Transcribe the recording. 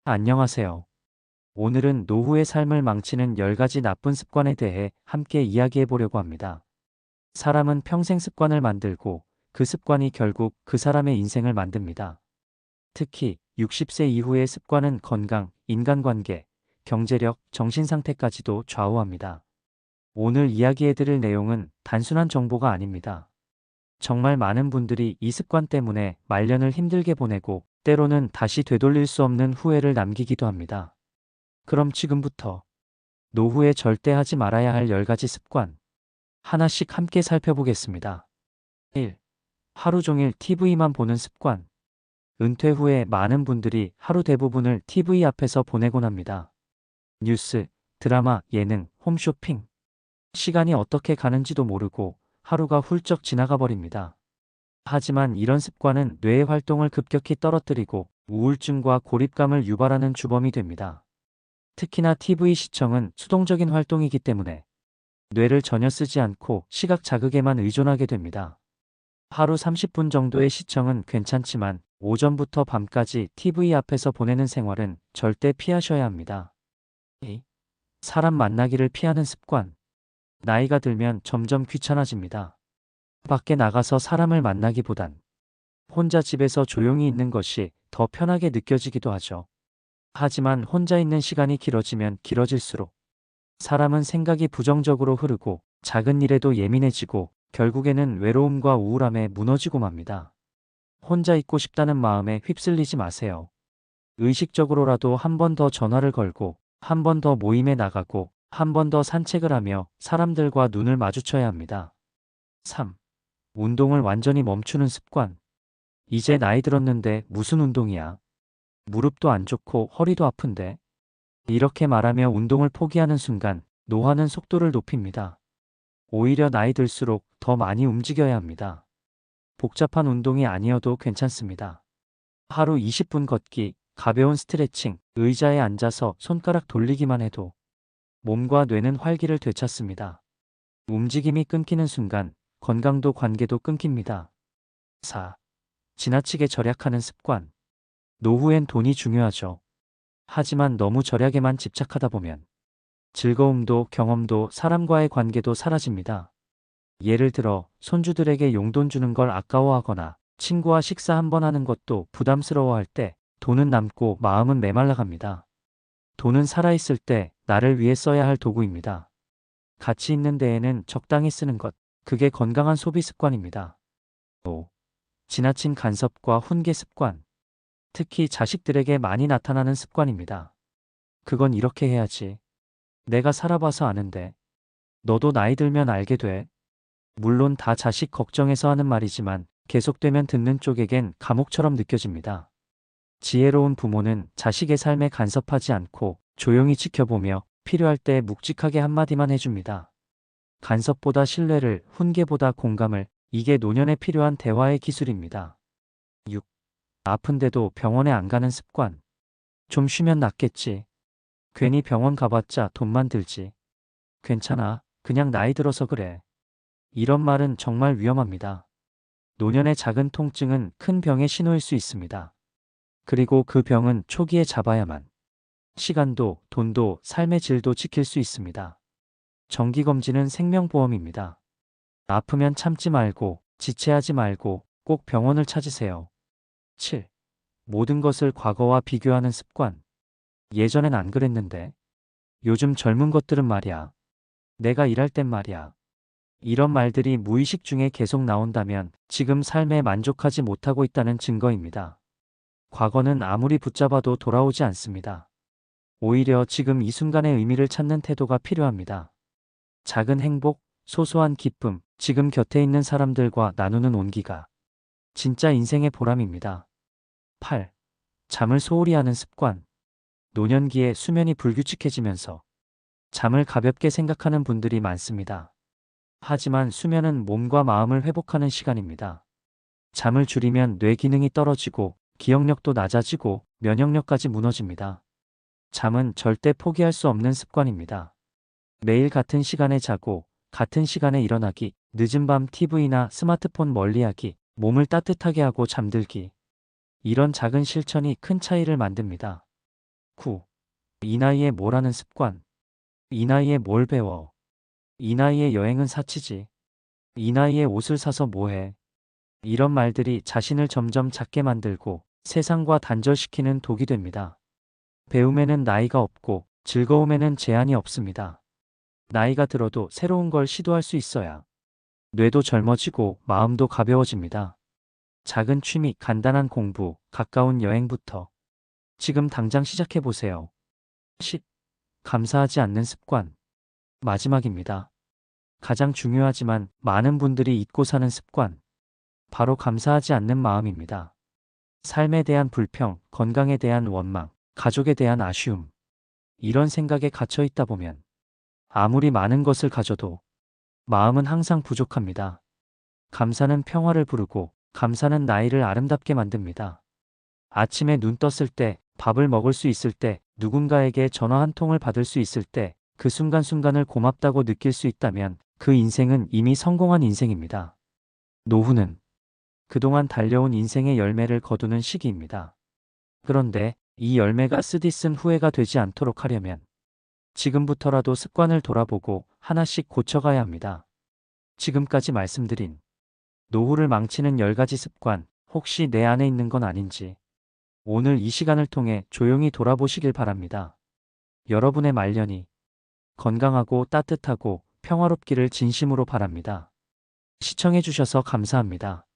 안녕하세요. 오늘은 노후의 삶을 망치는 10가지 나쁜 습관에 대해 함께 이야기해 보려고 합니다. 사람은 평생 습관을 만들고 그 습관이 결국 그 사람의 인생을 만듭니다. 특히 60세 이후의 습관은 건강, 인간관계, 경제력, 정신상태까지도 좌우합니다. 오늘 이야기해 드릴 내용은 단순한 정보가 아닙니다. 정말 많은 분들이 이 습관 때문에 말년을 힘들게 보내고 때로는 다시 되돌릴 수 없는 후회를 남기기도 합니다. 그럼 지금부터 노후에 절대 하지 말아야 할 10가지 습관 하나씩 함께 살펴보겠습니다. 1. 하루 종일 TV만 보는 습관. 은퇴 후에 많은 분들이 하루 대부분을 TV 앞에서 보내곤 합니다. 뉴스, 드라마, 예능, 홈쇼핑. 시간이 어떻게 가는지도 모르고 하루가 훌쩍 지나가 버립니다. 하지만 이런 습관은 뇌의 활동을 급격히 떨어뜨리고 우울증과 고립감을 유발하는 주범이 됩니다. 특히나 TV 시청은 수동적인 활동이기 때문에 뇌를 전혀 쓰지 않고 시각 자극에만 의존하게 됩니다. 하루 30분 정도의 시청은 괜찮지만 오전부터 밤까지 TV 앞에서 보내는 생활은 절대 피하셔야 합니다. 2. 사람 만나기를 피하는 습관. 나이가 들면 점점 귀찮아집니다. 밖에 나가서 사람을 만나기보단 혼자 집에서 조용히 있는 것이 더 편하게 느껴지기도 하죠. 하지만 혼자 있는 시간이 길어지면 길어질수록 사람은 생각이 부정적으로 흐르고 작은 일에도 예민해지고 결국에는 외로움과 우울함에 무너지고 맙니다. 혼자 있고 싶다는 마음에 휩쓸리지 마세요. 의식적으로라도 한 번 더 전화를 걸고 한 번 더 모임에 나가고 한 번 더 산책을 하며 사람들과 눈을 마주쳐야 합니다. 3. 운동을 완전히 멈추는 습관. 이제 나이 들었는데 무슨 운동이야? 무릎도 안 좋고 허리도 아픈데. 이렇게 말하며 운동을 포기하는 순간 노화는 속도를 높입니다. 오히려 나이 들수록 더 많이 움직여야 합니다. 복잡한 운동이 아니어도 괜찮습니다. 하루 20분 걷기, 가벼운 스트레칭, 의자에 앉아서 손가락 돌리기만 해도 몸과 뇌는 활기를 되찾습니다. 움직임이 끊기는 순간 건강도 관계도 끊깁니다. 4. 지나치게 절약하는 습관. 노후엔 돈이 중요하죠. 하지만 너무 절약에만 집착하다 보면 즐거움도 경험도 사람과의 관계도 사라집니다. 예를 들어 손주들에게 용돈 주는 걸 아까워하거나 친구와 식사 한번 하는 것도 부담스러워할 때 돈은 남고 마음은 메말라갑니다. 돈은 살아있을 때 나를 위해 써야 할 도구입니다. 가치 있는 데에는 적당히 쓰는 것, 그게 건강한 소비 습관입니다. 5. 지나친 간섭과 훈계 습관. 특히 자식들에게 많이 나타나는 습관입니다. 그건 이렇게 해야지. 내가 살아봐서 아는데. 너도 나이 들면 알게 돼. 물론 다 자식 걱정해서 하는 말이지만 계속되면 듣는 쪽에겐 감옥처럼 느껴집니다. 지혜로운 부모는 자식의 삶에 간섭하지 않고 조용히 지켜보며 필요할 때 묵직하게 한마디만 해줍니다. 간섭보다 신뢰를, 훈계보다 공감을, 이게 노년에 필요한 대화의 기술입니다. 6. 아픈데도 병원에 안 가는 습관. 좀 쉬면 낫겠지. 괜히 병원 가봤자 돈만 들지. 괜찮아. 그냥 나이 들어서 그래. 이런 말은 정말 위험합니다. 노년의 작은 통증은 큰 병의 신호일 수 있습니다. 그리고 그 병은 초기에 잡아야만 시간도, 돈도, 삶의 질도 지킬 수 있습니다. 정기검진은 생명보험입니다. 아프면 참지 말고, 지체하지 말고 꼭 병원을 찾으세요. 7. 모든 것을 과거와 비교하는 습관. 예전엔 안 그랬는데. 요즘 젊은 것들은 말이야. 내가 일할 땐 말이야. 이런 말들이 무의식 중에 계속 나온다면 지금 삶에 만족하지 못하고 있다는 증거입니다. 과거는 아무리 붙잡아도 돌아오지 않습니다. 오히려 지금 이 순간의 의미를 찾는 태도가 필요합니다. 작은 행복, 소소한 기쁨, 지금 곁에 있는 사람들과 나누는 온기가 진짜 인생의 보람입니다. 8. 잠을 소홀히 하는 습관. 노년기에 수면이 불규칙해지면서 잠을 가볍게 생각하는 분들이 많습니다. 하지만 수면은 몸과 마음을 회복하는 시간입니다. 잠을 줄이면 뇌 기능이 떨어지고 기억력도 낮아지고 면역력까지 무너집니다. 잠은 절대 포기할 수 없는 습관입니다. 매일 같은 시간에 자고 같은 시간에 일어나기, 늦은 밤 TV나 스마트폰 멀리하기, 몸을 따뜻하게 하고 잠들기. 이런 작은 실천이 큰 차이를 만듭니다. 후. 이 나이에 뭘 하는 습관? 이 나이에 뭘 배워? 이 나이에 여행은 사치지. 이 나이에 옷을 사서 뭐해? 이런 말들이 자신을 점점 작게 만들고 세상과 단절시키는 독이 됩니다. 배움에는 나이가 없고 즐거움에는 제한이 없습니다. 나이가 들어도 새로운 걸 시도할 수 있어야 뇌도 젊어지고 마음도 가벼워집니다. 작은 취미, 간단한 공부, 가까운 여행부터 지금 당장 시작해 보세요. 10. 감사하지 않는 습관. 마지막입니다. 가장 중요하지만 많은 분들이 잊고 사는 습관. 바로 감사하지 않는 마음입니다. 삶에 대한 불평, 건강에 대한 원망, 가족에 대한 아쉬움. 이런 생각에 갇혀 있다 보면 아무리 많은 것을 가져도 마음은 항상 부족합니다. 감사는 평화를 부르고 감사는 나이를 아름답게 만듭니다. 아침에 눈 떴을 때, 밥을 먹을 수 있을 때, 누군가에게 전화 한 통을 받을 수 있을 때, 그 순간순간을 고맙다고 느낄 수 있다면 그 인생은 이미 성공한 인생입니다. 노후는 그동안 달려온 인생의 열매를 거두는 시기입니다. 그런데 이 열매가 쓰디쓴 후회가 되지 않도록 하려면 지금부터라도 습관을 돌아보고 하나씩 고쳐가야 합니다. 지금까지 말씀드린 노후를 망치는 10가지 습관, 혹시 내 안에 있는 건 아닌지 오늘 이 시간을 통해 조용히 돌아보시길 바랍니다. 여러분의 말년이 건강하고 따뜻하고 평화롭기를 진심으로 바랍니다. 시청해 주셔서 감사합니다.